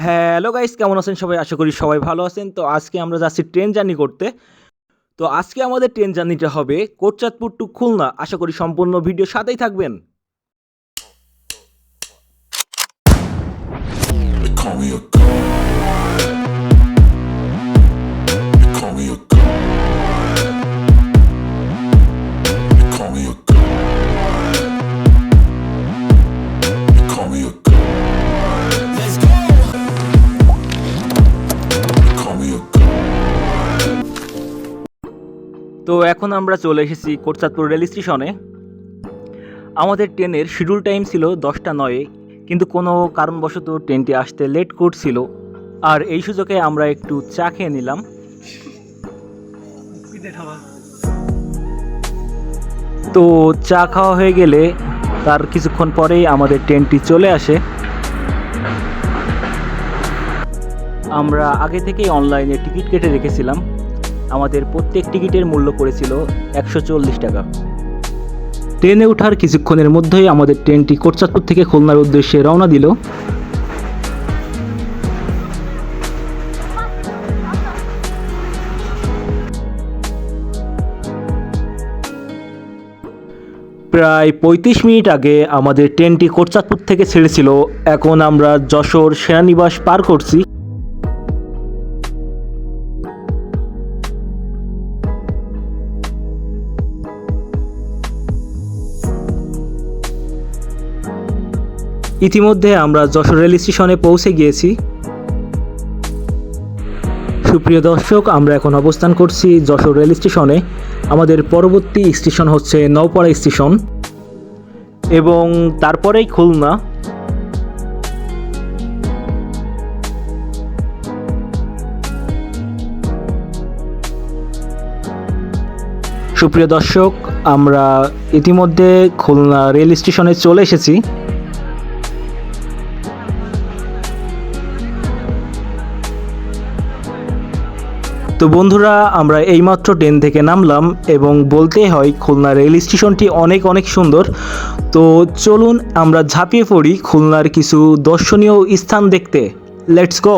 Hello guys, কেমন আছেন সবাই? আশা করি সবাই ভালো আছেন। তো আজকে আমরা যাচ্ছি ট্রেন জার্নি করতে। তো আজকে আমাদের ট্রেন জার্নিটা হবে কোটচাঁদপুর টু খুলনা। আশা করি সম্পূর্ণ ভিডিও সাথেই থাকবেন। They call me a god. They call me a god. They call me a god. They call me a god. Let's go. They call me a god. তো এখন আমরা চলে এসেছি কোটচাঁদপুর রেল স্টেশনে। আমাদের ট্রেনের শিডিউল টাইম ছিল 10টা 9, কিন্তু কোনো কারণবশত ট্রেনটি আসতে লেট করছিল। আর এই সুযোগে আমরা একটু চা খেয়ে নিলাম। তো চা খাওয়া হয়ে গেলে তার কিছুক্ষণ পরেই আমাদের ট্রেনটি চলে আসে। আমরা আগে থেকেই অনলাইনে টিকিট কেটে রেখেছিলাম। আমাদের প্রত্যেক টিকিটের মূল্য পড়েছিল 140 টাকা। ট্রেনে ওঠার কিছুক্ষণের মধ্যেই আমাদের ট্রেনটি কোটচাঁদপুর থেকে খুলনার উদ্দেশ্যে রওনা দিল। প্রায় 35 মিনিট আগে আমাদের ট্রেনটি কোটচাঁদপুর থেকে ছেড়েছিল। এখন আমরা যশোর সেনানিবাস পার করছি। ইতিমধ্যে আমরা যশোর রেল স্টেশনে পৌঁছে গিয়েছি। সুপ্রিয় দর্শক, আমরা এখন অবস্থান করছি যশোর রেল স্টেশনে। আমাদের পরবর্তী স্টেশন হচ্ছে নওপাড়া স্টেশন এবং তারপরেই খুলনা। সুপ্রিয় দর্শক, আমরা ইতিমধ্যে খুলনা রেল স্টেশনে চলে এসেছি। তো বন্ধুরা, আমরা এইমাত্র ট্রেন থেকে নামলাম এবং বলতে হয় খুলনা রেল স্টেশনটি অনেক অনেক সুন্দর। তো চলুন আমরা ঝাঁপিয়ে পড়ি খুলনার কিছু দর্শনীয় স্থান দেখতে। Let's go.